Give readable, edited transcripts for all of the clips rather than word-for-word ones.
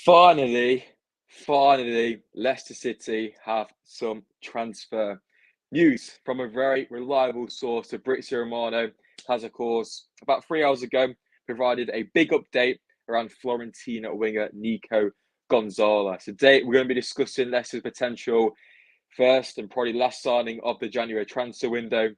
Finally, Leicester City have some transfer news from a very reliable source. Fabrizio Romano has, of course, about 3 hours ago, provided a big update around Fiorentina winger Nico Gonzalez. Today, we're going to be discussing Leicester's potential first and probably last signing of the January transfer window,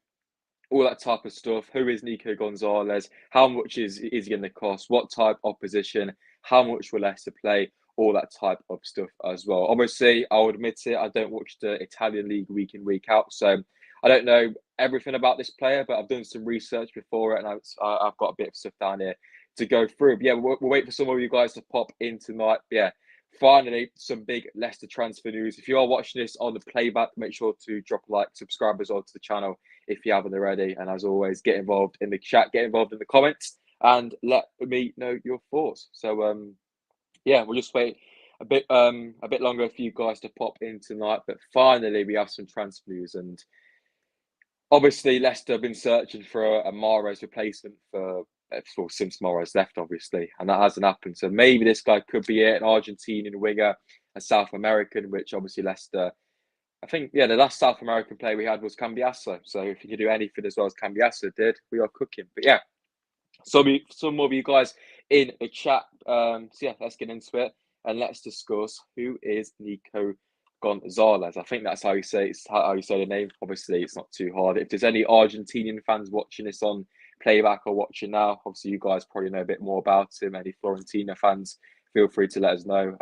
all that type of stuff. Who is Nico Gonzalez? How much is he going to cost? What type of position? How much will Leicester play? All that type of stuff as well. Obviously, I'll admit it, I don't watch the Italian league week in, week out. So I don't know everything about this player, but I've done some research before it and I've got a bit of stuff down here to go through. But yeah, we'll wait for some of you guys to pop in tonight. But yeah, finally, some big Leicester transfer news. If you are watching this on the playback, make sure to drop a like, subscribe as well to the channel if you haven't already. And as always, get involved in the chat, get involved in the comments, and let me know your thoughts. So yeah, we'll just wait a bit longer for you guys to pop in tonight. But finally, we have some transfer news, and obviously Leicester have been searching for a Mahrez replacement since Mahrez left, obviously, and that hasn't happened. So maybe this guy could be it, an Argentinian winger, a South American, which obviously Leicester, I think, yeah, the last South American player we had was Cambiasso. So if you can do anything as well as Cambiasso did, we are cooking. But yeah, some more of you guys in the chat. So yeah, let's get into it and let's discuss who is Nico Gonzalez. I think that's how you say the name. Obviously, it's not too hard. If there's any Argentinian fans watching this on playback or watching now, obviously you guys probably know a bit more about him. Any Florentina fans, feel free to let us know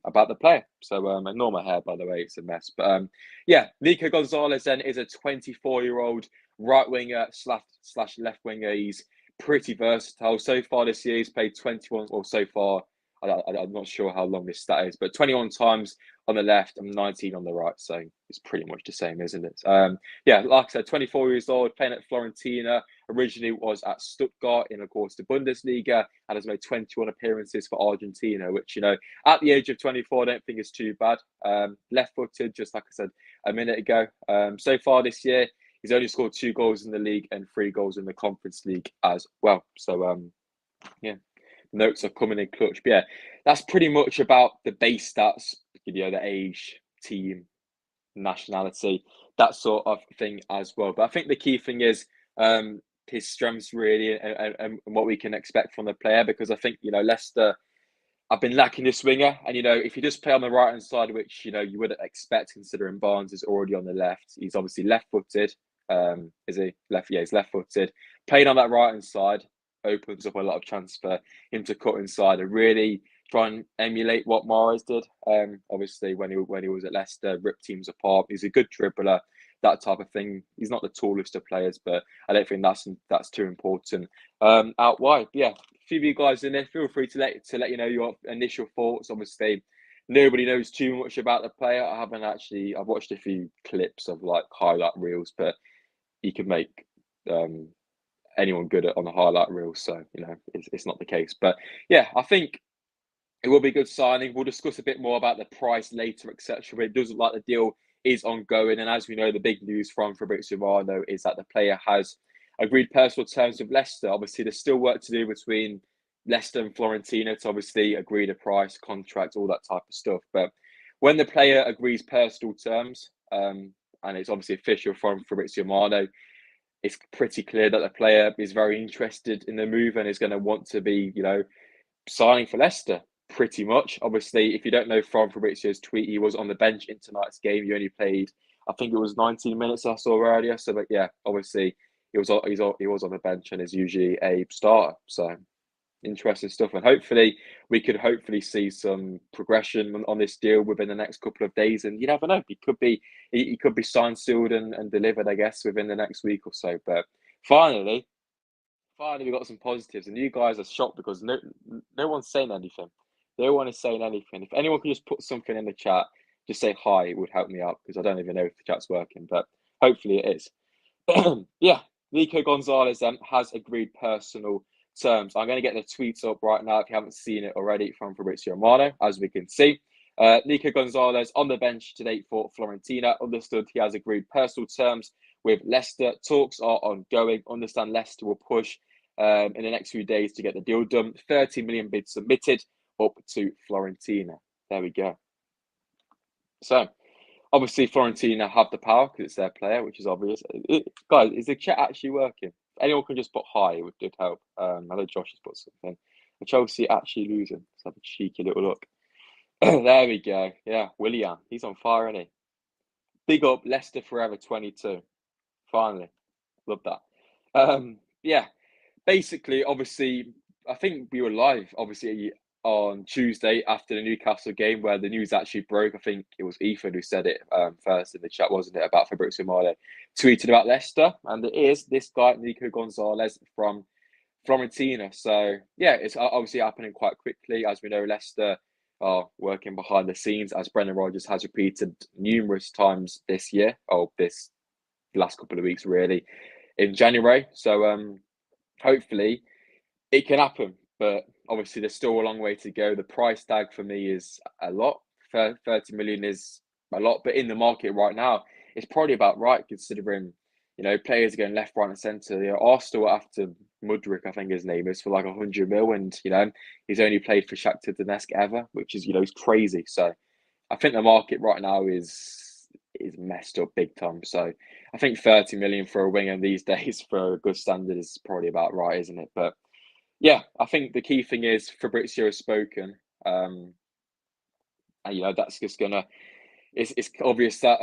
about the player. So ignore my hair, by the way, it's a mess. But yeah, Nico Gonzalez then is a 24-year-old right winger slash left winger. He's pretty versatile. So far this year, he's played 21, or so far, I'm not sure how long this stat is, but 21 times on the left and 19 on the right. So it's pretty much the same, isn't it? Yeah, like I said, 24 years old, playing at Fiorentina. Originally was at Stuttgart in, of course, the Bundesliga, and has made 21 appearances for Argentina, which, you know, at the age of 24, I don't think is too bad. Left-footed, just like I said a minute ago. So far this year, he's only scored 2 goals in the league and 3 goals in the Conference League as well. So, yeah, notes are coming in clutch. But yeah, that's pretty much about the base stats, you know, the age, team, nationality, that sort of thing as well. But I think the key thing is his strengths really and what we can expect from the player, because I think, you know, Leicester, I've been lacking this winger, and you know, if you just play on the right hand side, which, you know, you wouldn't expect considering Barnes is already on the left. He's obviously left-footed. Is he left? Yeah, he's left-footed. Playing on that right hand side opens up a lot of chance for him to cut inside and really try and emulate what Mahrez did. Obviously when he was at Leicester, ripped teams apart. He's a good dribbler, that type of thing. He's not the tallest of players, but I don't think that's too important out wide. But yeah, a few of you guys in there, feel free to let you know your initial thoughts. Obviously, nobody knows too much about the player. I've watched a few clips of like highlight reels, but you can make anyone good on the highlight reel. So, you know, it's not the case. But yeah, I think it will be a good signing. We'll discuss a bit more about the price later, etc. But it does look like the deal is ongoing. And as we know, the big news from Fabrizio Romano is that the player has agreed personal terms with Leicester. Obviously, there's still work to do between Leicester and Fiorentina to obviously agree the price, contract, all that type of stuff. But when the player agrees personal terms, and it's obviously official from Fabrizio Romano, it's pretty clear that the player is very interested in the move and is going to want to be, you know, signing for Leicester pretty much. Obviously, if you don't know from Fabrizio's tweet, he was on the bench in tonight's game. He only played, I think it was 19 minutes I saw earlier. So, but yeah, obviously he was on the bench and is usually a starter. So interesting stuff, and hopefully we could see some progression on this deal within the next couple of days. And you never know, he could be signed, sealed, and delivered, I guess, within the next week or so. But finally we got some positives, and you guys are shocked because no one's saying anything. No one is saying anything. If anyone could just put something in the chat, just say hi, it would help me out, because I don't even know if the chat's working, but hopefully it is. Yeah, Nico Gonzalez has agreed personal terms. I'm going to get the tweets up right now if you haven't seen it already from Fabrizio Romano. As we can see, Nico Gonzalez on the bench today for Fiorentina. Understood he has agreed personal terms with Leicester. Talks are ongoing. Understand Leicester will push in the next few days to get the deal done. 30 million bid submitted. up to Fiorentina. There we go. So, obviously, Fiorentina have the power because it's their player, which is obvious. Guys, is the chat actually working? If anyone can just put hi, it would help. I know Josh has put something. Are Chelsea actually losing? Let's have a cheeky little look. There we go. Yeah, Willian. He's on fire, isn't he? Big up Leicester Forever 22. Finally. Love that. Yeah, basically, obviously, I think we were live, obviously, on Tuesday after the Newcastle game where the news actually broke. I think it was Ethan who said it first in the chat, wasn't it, about Fabrizio Romano tweeted about Leicester. And it is this guy, Nico Gonzalez from Fiorentina. So, yeah, it's obviously happening quite quickly. As we know, Leicester are working behind the scenes, as Brendan Rodgers has repeated numerous times this year, or this last couple of weeks, really, in January. So, hopefully it can happen, but obviously there's still a long way to go. The price tag for me is a lot. 30 million is a lot, but in the market right now, it's probably about right considering, players are going left, right, and centre. Arsenal after Mudryk, I think his name is, for like 100 mil, and he's only played for Shakhtar Donetsk ever, which is is crazy. So I think the market right now is messed up big time. So I think 30 million for a winger these days for a good standard is probably about right, isn't it? But yeah, I think the key thing is Fabrizio has spoken. And that's just gonna. It's obvious that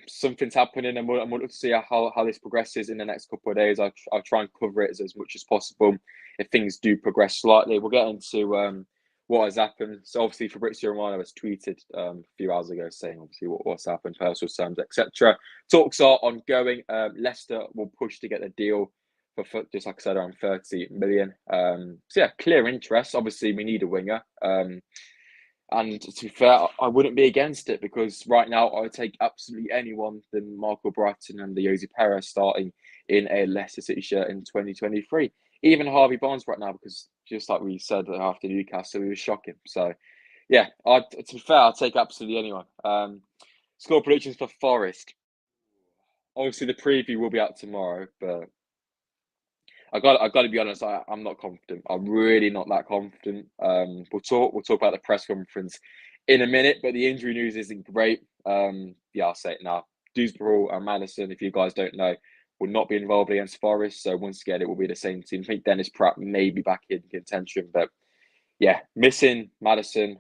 something's happening, and we'll look to see how this progresses in the next couple of days. I'll try and cover it as much as possible. If things do progress slightly, we'll get into what has happened. So obviously, Fabrizio Romano has tweeted a few hours ago saying obviously what's happened, personal terms, etc. Talks are ongoing. Leicester will push to get the deal for just like I said, around 30 million. So yeah, clear interest. Obviously, we need a winger. And to be fair, I wouldn't be against it because right now I would take absolutely anyone than Michael Brighton and the Jose Perez starting in a Leicester City shirt in 2023. Even Harvey Barnes right now, because just like we said after Newcastle, he was shocking. So yeah, to be fair, I'll take absolutely anyone. Score predictions for Forest. Obviously, the preview will be out tomorrow, but I got to be honest. I'm not confident. I'm really not that confident. We'll talk about the press conference in a minute, but the injury news isn't great. Yeah, I'll say it now. Dewsbury and Madison, if you guys don't know, will not be involved against Forest. So once again, it will be the same team. I think Dennis Pratt may be back in contention, but yeah, missing Madison,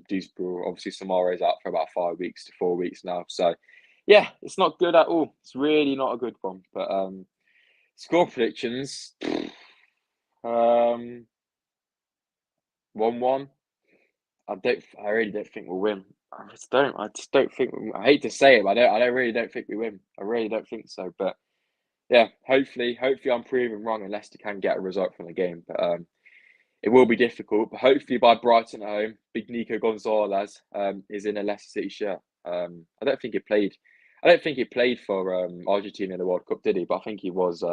Dewsbury. Obviously, Samara is out for about 5 weeks to 4 weeks now. So yeah, it's not good at all. It's really not a good one. But score predictions. 1-1. I really don't think we'll win. I just don't think. I hate to say it, but I really don't think we win. I really don't think so. But yeah, hopefully I'm proven wrong and Leicester can get a result from the game. But it will be difficult. But hopefully by Brighton at home, big Nico Gonzalez is in a Leicester City shirt. I don't think he played. I don't think he played for Argentina in the World Cup, did he? But I think he was.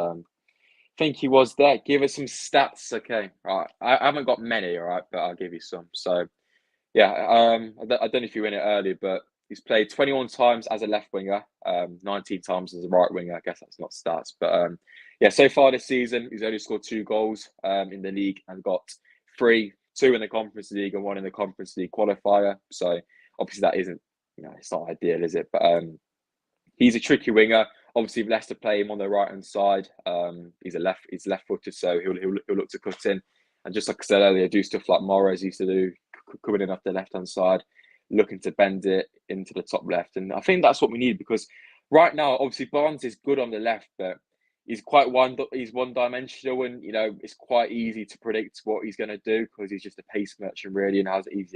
Think he was there. Give us some stats, okay? All right, I haven't got many, all right, but I'll give you some. So, yeah, I don't know if you win it earlier, but he's played 21 times as a left winger, 19 times as a right winger. I guess that's not stats, but yeah, so far this season, he's only scored 2 goals in the league and got 2 in the Conference League and 1 in the Conference League qualifier. So, obviously, that isn't, it's not ideal, is it? But he's a tricky winger. Obviously, if Leicester play him on the right hand side, he's left footed, so he'll look to cut in. And just like I said earlier, do stuff like Morris used to do, coming in off the left hand side, looking to bend it into the top left. And I think that's what we need because right now, obviously, Barnes is good on the left, but he's one dimensional, and it's quite easy to predict what he's going to do because he's just a pace merchant really, and he's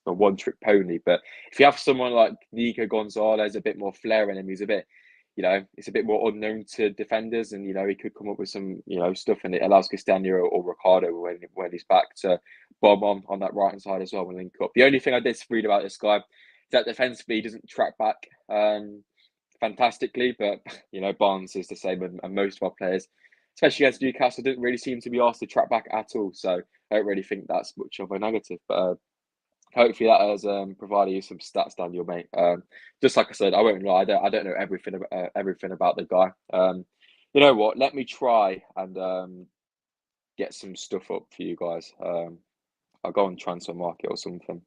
a one trick pony. But if you have someone like Nico Gonzalez, a bit more flair in him, he's a bit, it's a bit more unknown to defenders, and he could come up with some, stuff, and it allows Cristiano or Ricardo when he's back to bomb on that right hand side as well and link up. The only thing I disagreed about this guy is that defensively he doesn't track back fantastically, but Barnes is the same, and most of our players, especially against Newcastle, didn't really seem to be asked to track back at all. So I don't really think that's much of a negative, but. Hopefully that has provided you some stats, Daniel, mate. Just like I said, I won't lie. I don't know everything about the guy. You know what? Let me try and get some stuff up for you guys. I'll go on transfer market or something.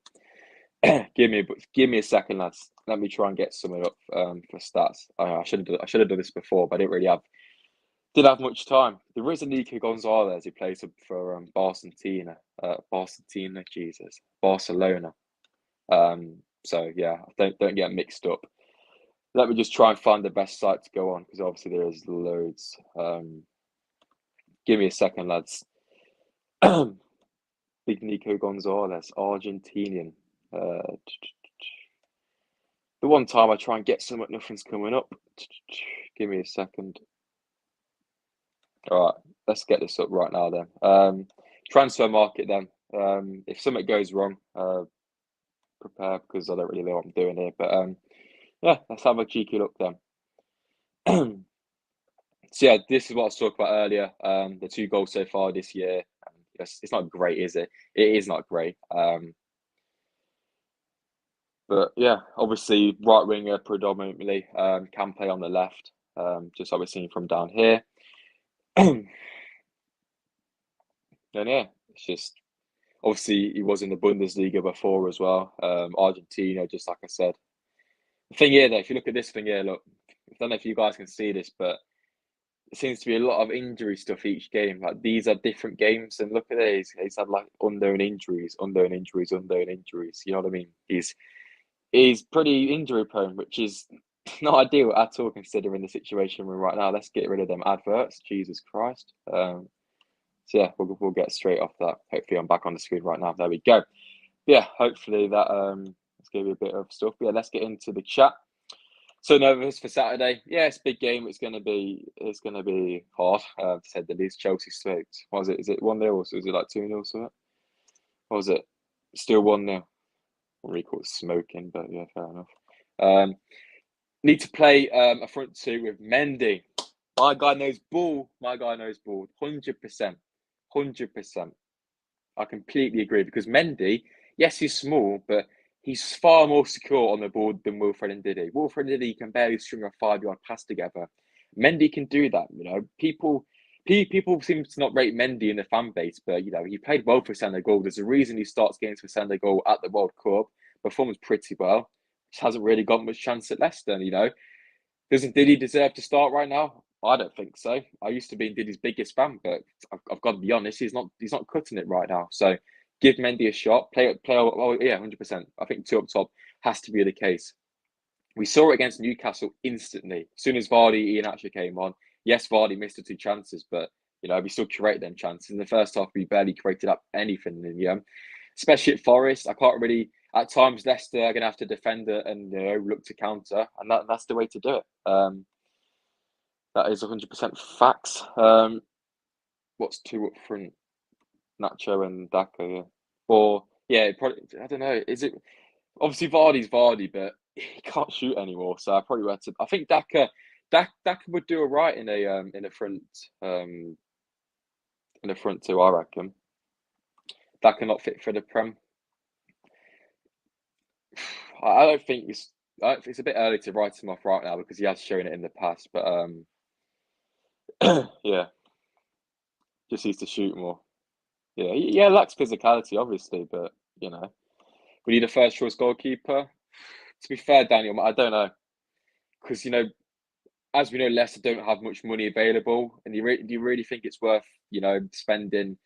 give me a second, lads. Let me try and get something up for stats. I should have done this before, but I didn't have much time. There is a Nico Gonzalez who plays for Barcelona. So yeah, don't get mixed up. Let me just try and find the best site to go on, because obviously there is loads. Give me a second, lads. Big Nico Gonzalez, Argentinian. The one time I try and get something, nothing's coming up. Give me a second. All right, let's get this up right now then. Transfer market then. If something goes wrong, prepare, because I don't really know what I'm doing here. But yeah, let's have a cheeky look then. So yeah, this is what I was talking about earlier. The 2 goals so far this year. It's not great, is it? It is not great. But yeah, obviously right winger predominantly, can play on the left, just like we're seeing from down here. And yeah, it's just obviously he was in the Bundesliga before as well. Argentina, just like I said. The thing here, though, if you look at this thing here, look, I don't know if you guys can see this, but it seems to be a lot of injury stuff each game. Like, these are different games, and look at this. He's had like unknown injuries. You know what I mean? He's pretty injury prone, which is not ideal at all considering the situation we're in right now. Let's get rid of them adverts. Jesus Christ. So yeah, we'll get straight off that. Hopefully I'm back on the screen right now. There we go. Yeah, hopefully that let's give you a bit of stuff. Yeah, let's get into the chat. So nervous for Saturday. Yeah, it's a big game. It's gonna be hard. To say the least. Chelsea smoked. What was it? Is it 1-0 or is it like 2-0 something? What was it? Still 1-0. I wouldn't really call it smoking, but yeah, fair enough. Need to play a front 2 with Mendy. My guy knows ball. 100%. 100%. I completely agree, because Mendy, yes, he's small, but he's far more secure on the ball than Wilfred and Didi. Wilfred and Didi can barely string a 5-yard pass together. Mendy can do that. You know, people seem to not rate Mendy in the fan base, but you know, he played well for Senegal. There's a reason he starts games for Senegal at the World Cup. Performs pretty well. Just hasn't really got much chance at Leicester. You know, doesn't Didi deserve to start right now? I don't think so. I used to be Didi's biggest fan, but I've got to be honest, he's not cutting it right now. So give Mendy a shot. Play. Oh yeah, 100%. I think 2 up top has to be the case. We saw it against Newcastle instantly. As soon as Vardy, Iheanacho came on, yes, Vardy missed the 2 chances, but you know, we still created them chances. In the first half, we barely created up anything in the end. Especially at Forest, I can't really. At times, Leicester are going to have to defend it and look to counter, and that's the way to do it. That is 100% facts. What's 2 up front? Nacho and Daka, yeah. Or yeah, probably, I don't know. Is it obviously Vardy's Vardy, but he can't shoot anymore. So I probably had to. I think Daka would do all right in a front in the front 2. I reckon. Daka not fit for the Prem. I don't think it's a bit early to write him off right now, because he has shown it in the past. But yeah, just needs to shoot more. Yeah, lacks physicality, obviously, but you know, we need a first choice goalkeeper. To be fair, Daniel, I don't know, because you know, as we know, Leicester don't have much money available, and do you really think it's worth spending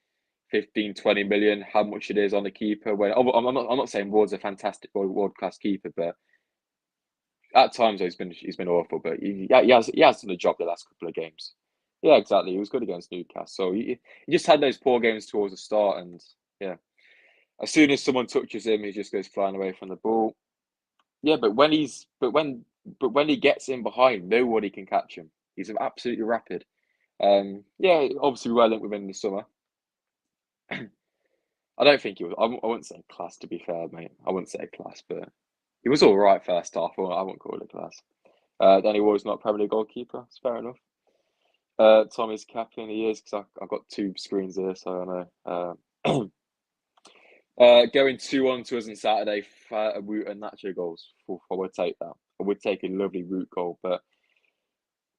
15, 20 million? How much it is on the keeper? When I'm not saying Ward's a fantastic world class keeper, but at times he's been awful. But he has done the job the last couple of games. Yeah, exactly. He was good against Newcastle. He just had those poor games towards the start, and yeah, as soon as someone touches him, he just goes flying away from the ball. Yeah, but when he gets in behind, nobody can catch him. He's absolutely rapid. Yeah, obviously we were linked with him in the summer. I don't think he was. I wouldn't say class, to be fair, mate. I wouldn't say class, but he was all right first half. I wouldn't call it class. Danny Ward's not Premier League goalkeeper. It's fair enough. Tommy's captain. He is, because I've got 2 screens here, so I know. Going 2-1 to us on Saturday, Woot and Nacho goals. I would take that. I would take a lovely Root goal, but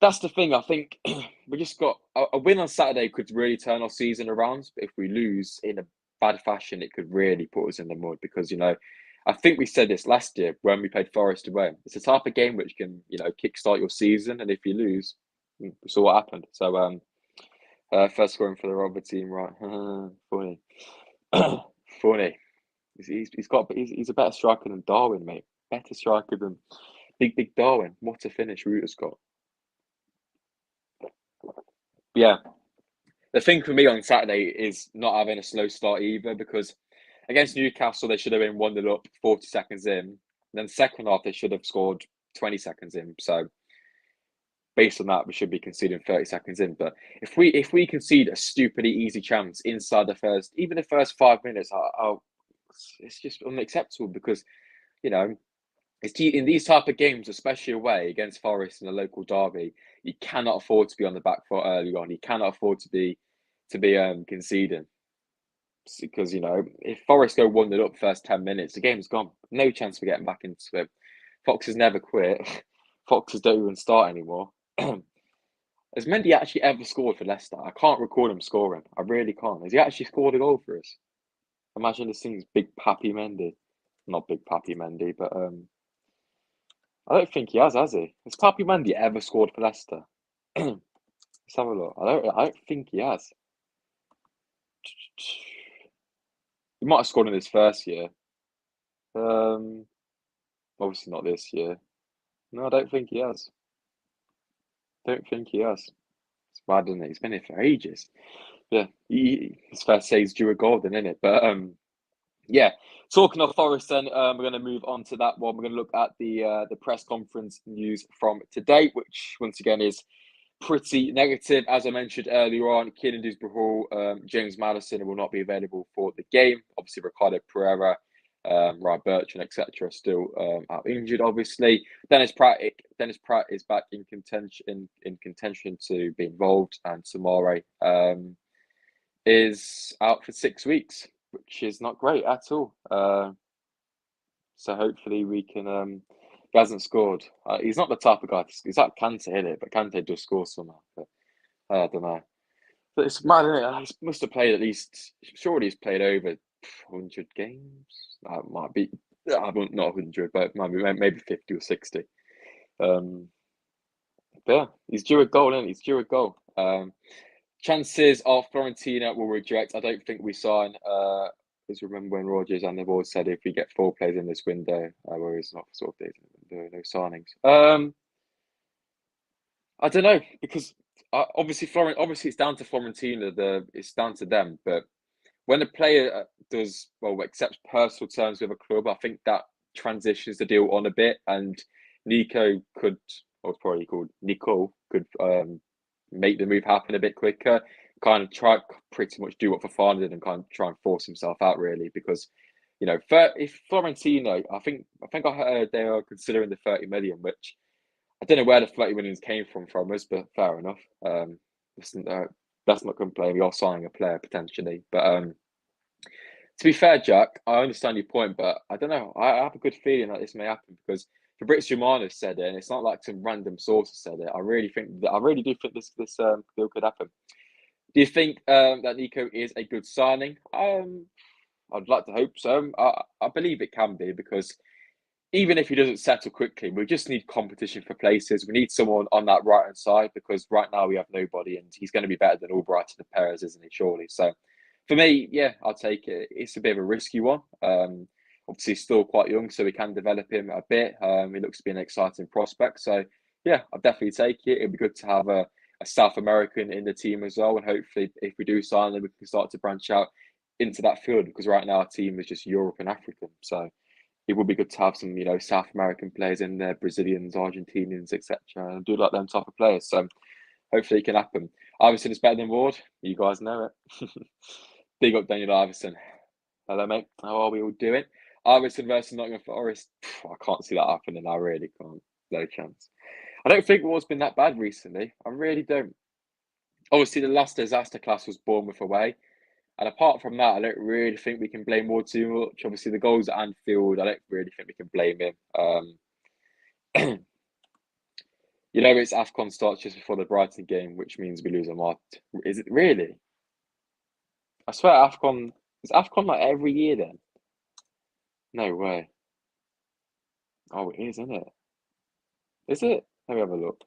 that's the thing. I think we just got a win on Saturday could really turn our season around. But if we lose in bad fashion, it could really put us in the mud because, I think we said this last year when we played Forest away. It's a type of game which can, kickstart your season, and if you lose, we saw what happened. So, first scoring for the other team, right? Funny, funny. He's a better striker than Darwin, mate. Better striker than Big Darwin. What a finish Reuter's got. But yeah, the thing for me on Saturday is not having a slow start either, because against Newcastle they should have been 1-0 up 40 seconds in. Then second half they should have scored 20 seconds in. So based on that, we should be conceding 30 seconds in. But if we concede a stupidly easy chance inside even the first 5 minutes, it's just unacceptable because, it's in these type of games, especially away against Forest in a local derby, you cannot afford to be on the back foot early on. You cannot afford to be conceding, because if Forest go 1-0 up first 10 minutes, the game's gone. No chance of getting back into it. Foxes never quit. Foxes don't even start anymore. Has Mendy actually ever scored for Leicester? I can't recall him scoring. I really can't. Has he actually scored a goal for us? Imagine this thing's Big Pappy Mendy. Not Big Pappy Mendy, but I don't think he has he? Has Pappy Mendy ever scored for Leicester? Let's have a look. I don't think he has. He might have scored in his first year. Obviously not this year. No, I don't think he has. Don't think he has. It's bad, isn't it? He's been here for ages. Yeah, his first save's due a goal, then, isn't it? But yeah. Talking of Forest, then we're going to move on to that one. We're going to look at the press conference news from today, which once again is pretty negative. As I mentioned earlier on, Kiernan Dewsbury-Hall, James Maddison will not be available for the game. Obviously, Ricardo Pereira, Ryan Bertrand, etc., still out injured. Obviously, Dennis Pratt is back in contention to be involved, and Samare is out for 6 weeks, which is not great at all. So hopefully we can. He hasn't scored. He's not the type of guy. He's like Kante, isn't it? But Kante does score somehow. But I don't know. But it's mad, isn't it? He must have played at least. Surely he's played over 100 games. That might be. I won't, not 100, but maybe 50 or 60. But yeah, he's due a goal, isn't he? He's due a goal. Chances of Fiorentina will reject. I don't think we sign. Because remember when Rodgers and the board said if we get 4 players in this window, whereas not sort of no signings. I don't know, because obviously it's down to Fiorentina. It's down to them. But when a player accepts personal terms with a club, I think that transitions the deal on a bit. And Nico could, or it's probably called Nico, could make the move happen a bit quicker. Kind of try pretty much do what Fofana did and kind of try and force himself out, really, because if Florentino, I think I heard they are considering the 30 million, which I don't know where the 30 million came from us, but fair enough. Let's not complain. We are signing a player potentially, but to be fair, Jack, I understand your point, but I don't know. I have a good feeling that this may happen because Fabrizio Romano said it, and it's not like some random source said it. I really do think this deal could happen. Do you think that Nico is a good signing? I'd like to hope so. I believe it can be, because even if he doesn't settle quickly, we just need competition for places. We need someone on that right hand side, because right now we have nobody, and he's going to be better than Albright and Perez, isn't he? Surely. So for me, yeah, I'll take it. It's a bit of a risky one. Obviously, he's still quite young, so we can develop him a bit. He looks to be an exciting prospect. So yeah, I'll definitely take it. It'd be good to have a South American in the team as well, and hopefully, if we do sign them, we can start to branch out into that field, because right now our team is just Europe and African. So it would be good to have some, South American players in there, Brazilians, Argentinians, etc. And do like them type of players. So hopefully it can happen. Iverson is better than Ward. You guys know it. Big up Daniel Iverson. Hello, mate. How are we all doing? Iverson versus Nottingham Forest. I can't see that happening. I really can't. No chance. I don't think Ward's been that bad recently. I really don't. Obviously, the last disaster class was Bournemouth away. And apart from that, I don't really think we can blame Ward too much. Obviously, the goals at Anfield, I don't really think we can blame him. It's AFCON starts just before the Brighton game, which means we lose a lot. Is it really? I swear AFCON Is AFCON like every year then? No way. Oh, it is, isn't it? Is it? Let me have a look.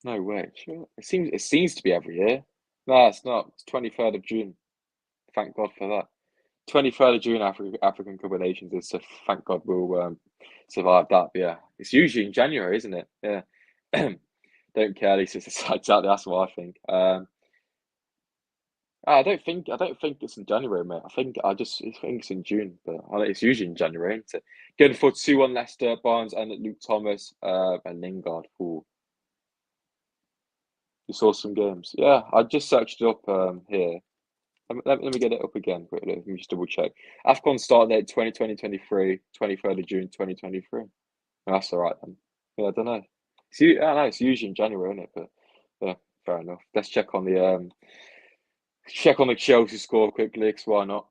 No way. Sure. It seems to be every year. No, it's not. It's 23rd of June. Thank God for that. 23rd of June, African Cup of Nations is, so thank God we'll survive that. But yeah, it's usually in January, isn't it? Yeah. Don't care. At least it's exactly that's what I think. I don't think it's in January, mate. I think it's in June, but it's usually in January. Isn't it? Going for 2-1 Leicester, Barnes and Luke Thomas, and Lingard. Ooh, you saw some games. Yeah, I just searched it up here. Let me get it up again quickly. Let me just double check. AFCON start date 2023, 23rd of June 2023. That's all right then. Yeah, I don't know. I know it's usually in January, isn't it? But yeah, fair enough. Let's check on the Chelsea score quickly, because why not?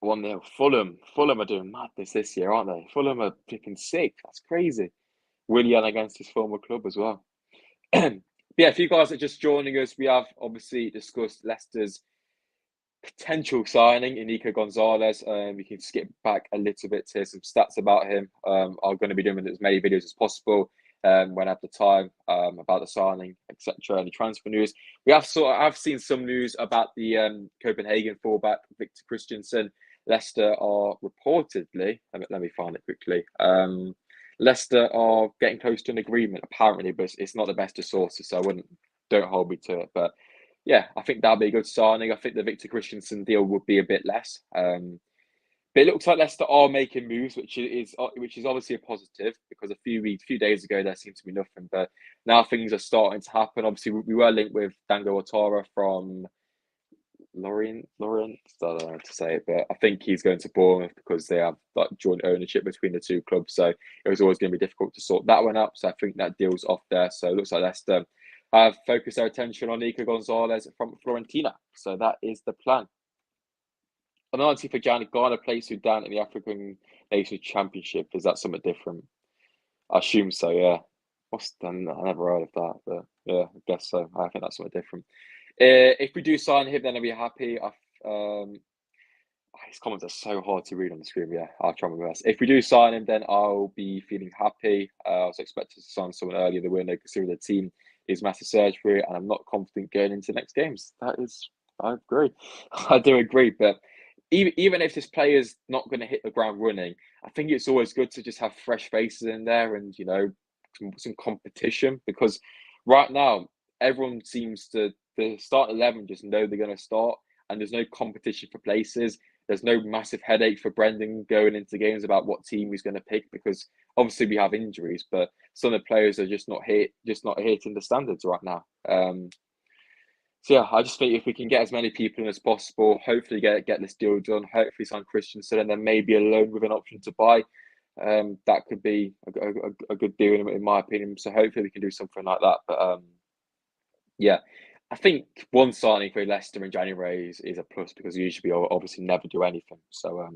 1-0. Fulham are doing madness this year, aren't they? Fulham are picking sick. That's crazy. Willian against his former club as well. Yeah, if you guys are just joining us, we have obviously discussed Leicester's potential signing in Nico Gonzalez. We can skip back a little bit to hear some stats about him. I'm going to be doing as many videos as possible when I have the time about the signing, etc. And the transfer news. I've seen some news about the Copenhagen fullback Victor Kristiansen. Leicester are reportedly. Let me find it quickly. Leicester are getting close to an agreement apparently, but it's not the best of sources, so don't hold me to it. But yeah, I think that'd be a good signing. I think the Victor Kristiansen deal would be a bit less. But it looks like Leicester are making moves, which is obviously a positive, because a few days ago there seemed to be nothing, but now things are starting to happen. Obviously, we were linked with Dango Ouattara from Lorient. I don't know how to say it, but I think he's going to Bournemouth because they have like joint ownership between the two clubs. So it was always going to be difficult to sort that one out. So I think that deal's off there. So it looks like Leicester have focused their attention on Nico Gonzalez from Fiorentina. So that is the plan. On the 19th of January, Ghana plays Sudan in the African Nations Championship. Is that something different? I assume so, yeah. I never heard of that, but yeah, I guess so. I think that's something different. If we do sign him, then I'll be happy. His comments are so hard to read on the screen. Yeah, I'll try my best. If we do sign him, then I'll be feeling happy. I was expecting to sign someone earlier in the window, considering the team is massive surgery, and I'm not confident going into the next games. I agree. I do agree. But even if this player's not going to hit the ground running, I think it's always good to just have fresh faces in there and, some competition, because right now everyone seems to the start 11 just know they're going to start, and there's no competition for places. There's no massive headache for Brendan going into games about what team he's going to pick, because obviously we have injuries, but some of the players are just not hitting the standards right now. So yeah, I just think if we can get as many people in as possible, hopefully get this deal done, hopefully sign Christensen, and then maybe a loan with an option to buy. That could be a good deal in my opinion. So hopefully we can do something like that. But yeah, I think one signing for Leicester in January is a plus, because usually we obviously never do anything. So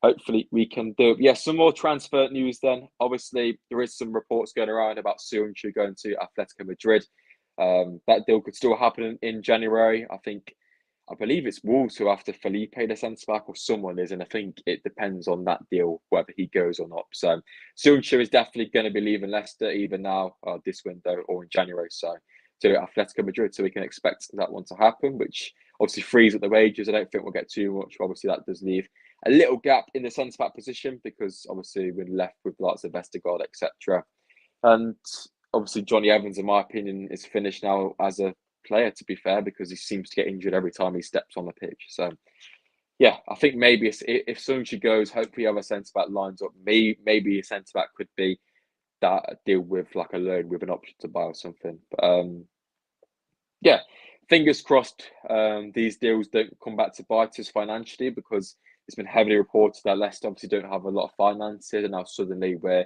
hopefully we can do. Yeah, some more transfer news then. Obviously, there is some reports going around about Sörensen going to Atletico Madrid. That deal could still happen in January. I believe it's Wolves who have to Felipe the centre back, or someone is, and I think it depends on that deal whether he goes or not. So Sörensen is definitely going to be leaving Leicester either now, this window, or in January. So to Atletico Madrid, so we can expect that one to happen, which obviously frees up the wages. I don't think we'll get too much. Obviously, that does leave a little gap in the centre back position, because obviously we're left with lots of Vestergaard, etc. And obviously Johnny Evans, in my opinion, is finished now as a player, to be fair, because he seems to get injured every time he steps on the pitch. So yeah, I think maybe if Sörensen goes, hopefully other centre back lines up. Maybe a centre back could be that deal with like a loan with an option to buy or something. But yeah, fingers crossed these deals don't come back to bite us financially, because it's been heavily reported that Leicester obviously don't have a lot of finances, and now suddenly we're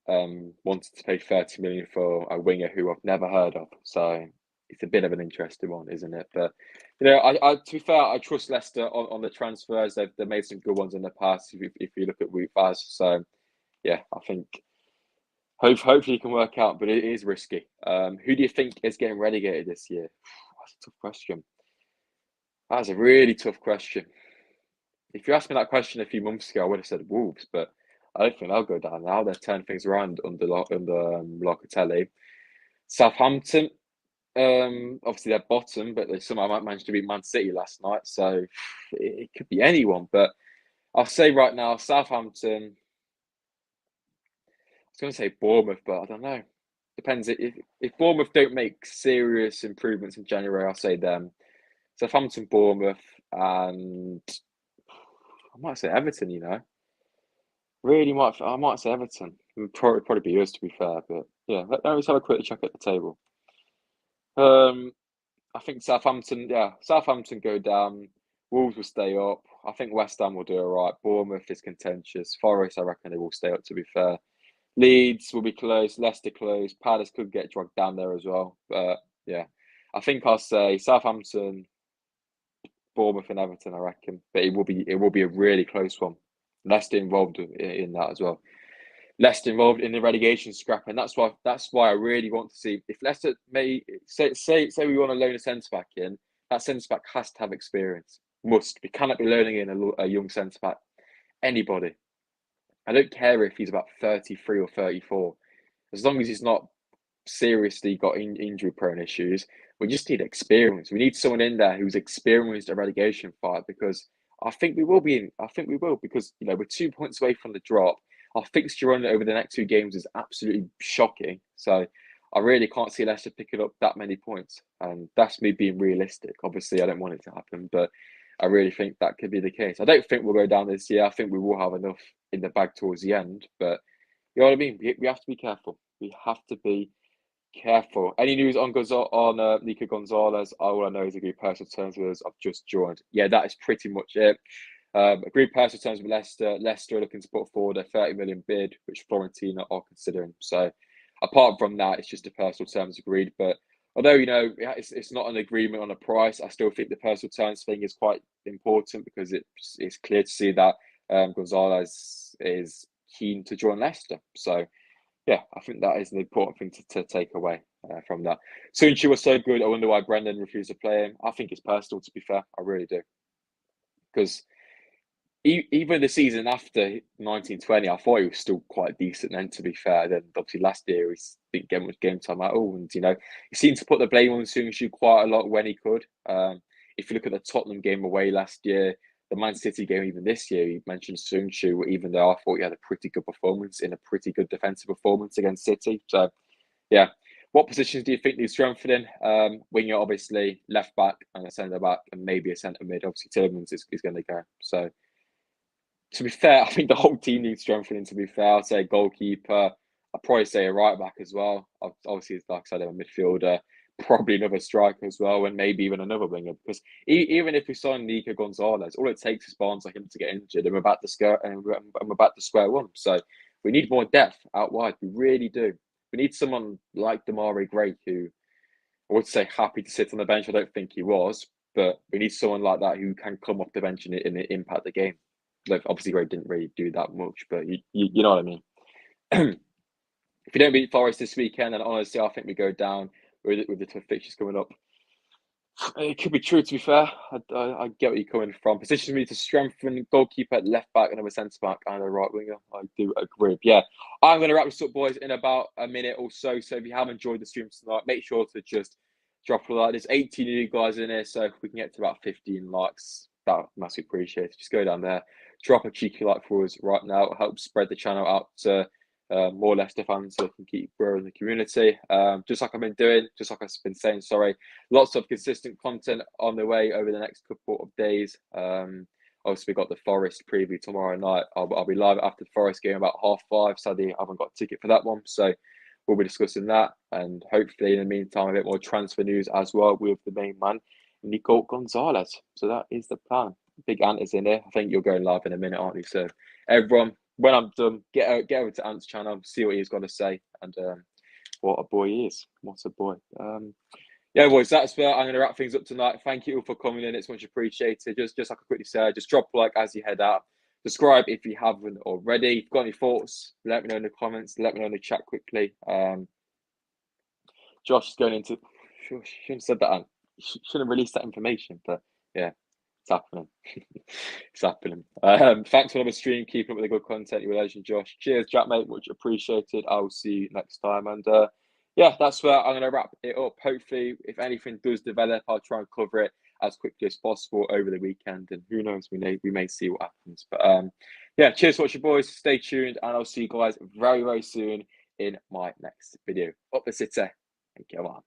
wanted to pay 30 million for a winger who I've never heard of. So it's a bit of an interesting one, isn't it? But I to be fair, I trust Leicester on the transfers. They've made some good ones in the past. If you look at Wufaz, so yeah, I think hopefully it can work out, but it is risky. Who do you think is getting relegated this year? That's a tough question. That's a really tough question. If you asked me that question a few months ago, I would have said Wolves, but I don't think they'll go down now. They've turned things around under Locatelli. Southampton, obviously they're bottom, but they somehow managed to beat Man City last night, so it could be anyone. But I'll say right now, Southampton. I was going to say Bournemouth, but I don't know. Depends. If Bournemouth don't make serious improvements in January, I'll say them. Southampton, Bournemouth, and I might say Everton. Really I might say Everton. It would probably be us, to be fair. But yeah, let's have a quick check at the table. I think Southampton. Yeah, Southampton go down. Wolves will stay up. I think West Ham will do all right. Bournemouth is contentious. Forest, I reckon they will stay up, to be fair. Leeds will be close. Leicester close. Palace could get dragged down there as well. But yeah, I think I'll say Southampton, Bournemouth, and Everton. I reckon, but it will be a really close one. Leicester involved in that as well. Leicester involved in the relegation scrap, and that's why I really want to see if Leicester may say we want to loan a centre back in. That centre back has to have experience. Must. We cannot be loaning in a young centre back. Anybody. I don't care if he's about 33 or 34. As long as he's not seriously got injury prone issues, we just need experience. We need someone in there who's experienced a relegation fight, because I think we will because we're 2 points away from the drop. Our fixture run over the next 2 games is absolutely shocking. So I really can't see Leicester picking up that many points. And that's me being realistic. Obviously, I don't want it to happen, but I really think that could be the case. I don't think we'll go down this year. I think we will have enough in the bag towards the end. But you know what I mean? We have to be careful. We have to be careful. Any news on Nico Gonzalez? All I know is agreed personal terms with us. I've just joined. Yeah, that is pretty much it. Agreed personal terms with Leicester. Leicester are looking to put forward a 30 million bid, which Fiorentina are considering. So apart from that, it's just the personal terms agreed. But although it's not an agreement on a price, I still think the personal terms thing is quite important, because it's clear to see that Gonzalez is keen to join Leicester. So yeah, I think that is an important thing to take away from that. Sunchi was so good. I wonder why Brendan refused to play him. I think it's personal, to be fair. I really do. Because even the season after 1920, I thought he was still quite decent then, to be fair. Then obviously last year, he didn't get much game time at all. And, he seemed to put the blame on Sunchi quite a lot when he could. If you look at the Tottenham game away last year, the Man City game even this year, you mentioned Sunchi, even though I thought he had a pretty good performance in a pretty good defensive performance against City. So, yeah. What positions do you think needs strengthening? Winger, obviously, left back and a centre back, and maybe a centre mid. Obviously, Tillmans is going to go. So, to be fair, I think the whole team needs strengthening, to be fair. I'd say goalkeeper. I'd probably say a right back as well. Obviously, like I said, a midfielder. Probably another striker as well, and maybe even another winger. Because even if we sign Nico Gonzalez, all it takes is Barnes or him to get injured, and I'm about to square one. So we need more depth out wide. We really do. We need someone like Damari Gray, who I would say happy to sit on the bench. I don't think he was, but we need someone like that who can come off the bench and impact the game. Like, obviously, Gray didn't really do that much, but you know what I mean. If we don't beat Forest this weekend, then honestly, I think we go down with the tough fixtures coming up. It could be true, to be fair. I get where you're coming from. Positions we need to strengthen: goalkeeper, left back, another centre back, and a right winger. I do agree. Yeah, I'm going to wrap this up, boys, in about a minute or so. So if you have enjoyed the stream tonight, make sure to just drop a like. There's 18 new guys in here, so if we can get to about 15 likes, that massively appreciated. Just go down there, drop a cheeky like for us right now. It'll help spread the channel out to more Leicester fans, so they can keep growing the community. Just like I've been doing, just like I've been saying, lots of consistent content on the way over the next couple of days. Obviously, we got the Forest preview tomorrow night. I'll be live after the Forest game about 5:30. Sadly, I haven't got a ticket for that one, so we'll be discussing that. And hopefully, in the meantime, a bit more transfer news as well with the main man, Nico Gonzalez. So that is the plan. Big Ant is in here. I think you're going live in a minute, aren't you? So everyone, when I'm done, get over to Ant's channel, see what he's got to say, and what a boy he is. What a boy. Yeah, boys, that's where I'm going to wrap things up tonight. Thank you all for coming in. It's much appreciated. Just like I quickly said, just drop a like as you head out. Subscribe if you haven't already. If you've got any thoughts, let me know in the comments. Let me know in the chat quickly. Josh is going into... Shouldn't have said that, Ant. shouldn't release that information, but yeah, it's happening. It's happening. Thanks for another stream. Keeping up with the good content, your relation, Josh. Cheers, Jack, mate. Much appreciated. I'll see you next time. And yeah, that's where I'm going to wrap it up. Hopefully, if anything does develop, I'll try and cover it as quickly as possible over the weekend. And who knows, we may see what happens. But yeah, cheers for watching, boys. Stay tuned, and I'll see you guys very, very soon in my next video. Up the city. Thank you.